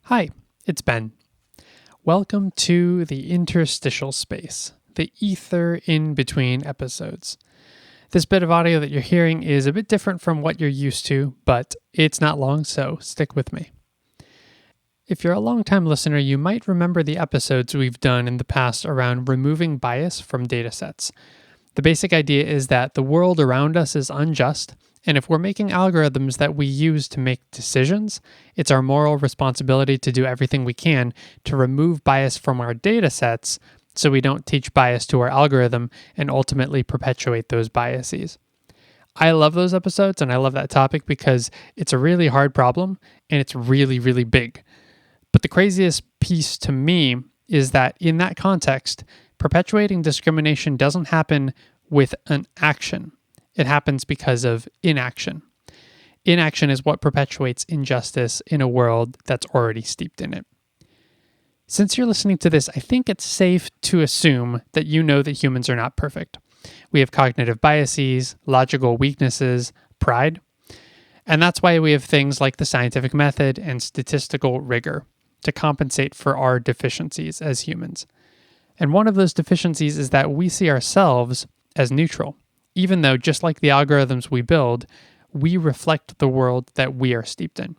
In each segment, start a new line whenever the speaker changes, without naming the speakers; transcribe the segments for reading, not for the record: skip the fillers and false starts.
Hi, it's Ben. Welcome to the interstitial space, the ether in between episodes. This bit of audio that you're hearing is a bit different from what you're used to, but it's not long, so stick with me. If you're a long-time listener, you might remember the episodes we've done in the past around removing bias from datasets. The basic idea is that the world around us is unjust, and if we're making algorithms that we use to make decisions, it's our moral responsibility to do everything we can to remove bias from our datasets so we don't teach bias to our algorithm and ultimately perpetuate those biases. I love those episodes and I love that topic because it's a really hard problem and it's really, really big. But the craziest piece to me is that in that context, perpetuating discrimination doesn't happen with an action. It happens because of inaction. Inaction is what perpetuates injustice in a world that's already steeped in it. Since you're listening to this, I think it's safe to assume that you know that humans are not perfect. We have cognitive biases, logical weaknesses, pride, and that's why we have things like the scientific method and statistical rigor to compensate for our deficiencies as humans. And one of those deficiencies is that we see ourselves as neutral, even though, just like the algorithms we build, we reflect the world that we are steeped in.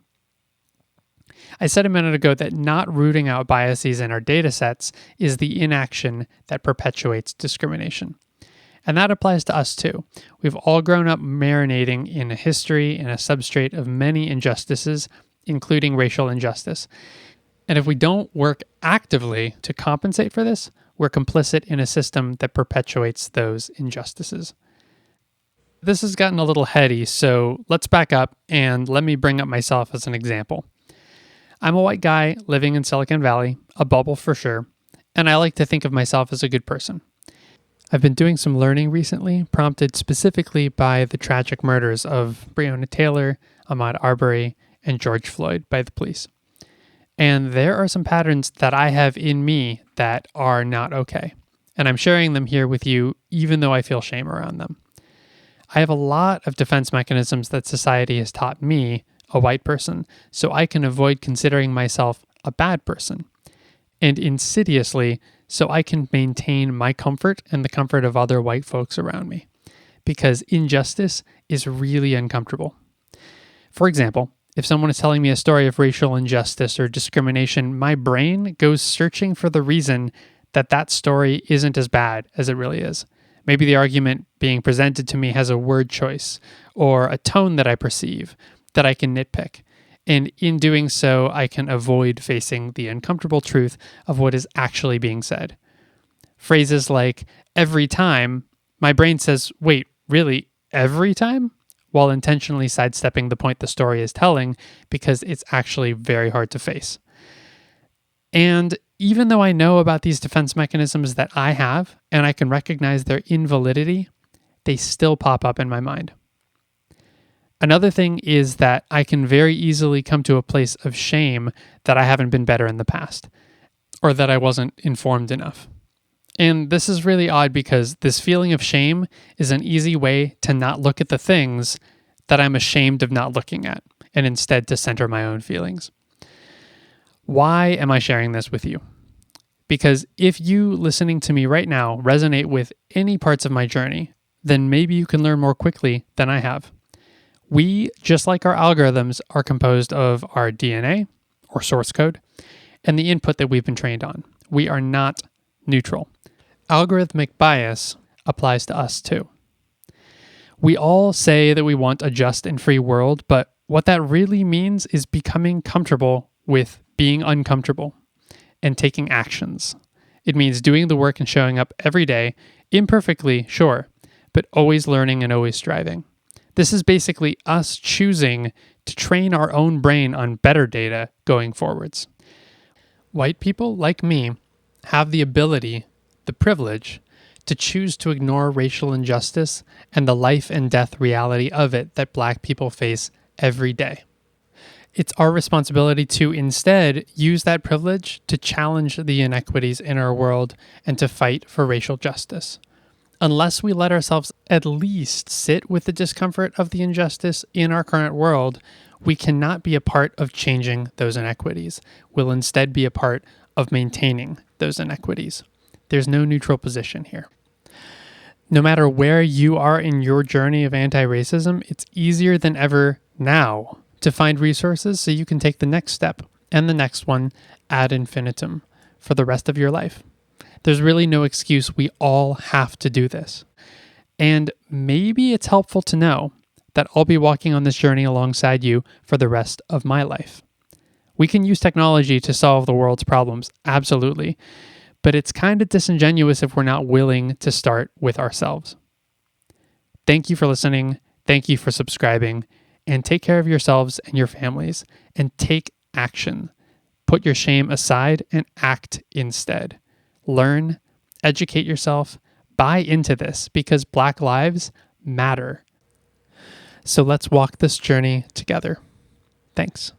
I said a minute ago that not rooting out biases in our datasets is the inaction that perpetuates discrimination. And that applies to us too. We've all grown up marinating in a history and a substrate of many injustices, including racial injustice. And if we don't work actively to compensate for this, we're complicit in a system that perpetuates those injustices. This has gotten a little heady, so let's back up and let me bring up myself as an example. I'm a white guy living in Silicon Valley, a bubble for sure, and I like to think of myself as a good person. I've been doing some learning recently, prompted specifically by the tragic murders of Breonna Taylor, Ahmaud Arbery, and George Floyd by the police. And there are some patterns that I have in me that are not okay. And I'm sharing them here with you, even though I feel shame around them. I have a lot of defense mechanisms that society has taught me, a white person, so I can avoid considering myself a bad person. And insidiously, so I can maintain my comfort and the comfort of other white folks around me. Because injustice is really uncomfortable. For example, if someone is telling me a story of racial injustice or discrimination, my brain goes searching for the reason that that story isn't as bad as it really is. Maybe the argument being presented to me has a word choice or a tone that I perceive that I can nitpick. And in doing so, I can avoid facing the uncomfortable truth of what is actually being said. Phrases like, every time, my brain says, wait, really, every time? While intentionally sidestepping the point the story is telling because it's actually very hard to face. And even though I know about these defense mechanisms that I have, and I can recognize their invalidity, they still pop up in my mind. Another thing is that I can very easily come to a place of shame that I haven't been better in the past, or that I wasn't informed enough. And this is really odd because this feeling of shame is an easy way to not look at the things that I'm ashamed of not looking at, and instead to center my own feelings. Why am I sharing this with you? Because if you listening to me right now resonate with any parts of my journey, then maybe you can learn more quickly than I have. We, just like our algorithms, are composed of our DNA, or source code, and the input that we've been trained on. We are not neutral. Algorithmic bias applies to us too. We all say that we want a just and free world, but what that really means is becoming comfortable with being uncomfortable and taking actions. It means doing the work and showing up every day, imperfectly, sure, but always learning and always striving. This is basically us choosing to train our own brain on better data going forwards. White people, like me, have the ability, the privilege, to choose to ignore racial injustice and the life and death reality of it that Black people face every day. It's our responsibility to instead use that privilege to challenge the inequities in our world and to fight for racial justice. Unless we let ourselves at least sit with the discomfort of the injustice in our current world, we cannot be a part of changing those inequities. We'll instead be a part of maintaining those inequities. There's no neutral position here. No matter where you are in your journey of anti-racism, it's easier than ever now to find resources so you can take the next step and the next one ad infinitum for the rest of your life. There's really no excuse. We all have to do this. And maybe it's helpful to know that I'll be walking on this journey alongside you for the rest of my life. We can use technology to solve the world's problems, absolutely. But it's kind of disingenuous if we're not willing to start with ourselves. Thank you for listening. Thank you for subscribing. And take care of yourselves and your families. And take action. Put your shame aside and act instead. Learn, educate yourself, buy into this because Black lives matter. So let's walk this journey together. Thanks.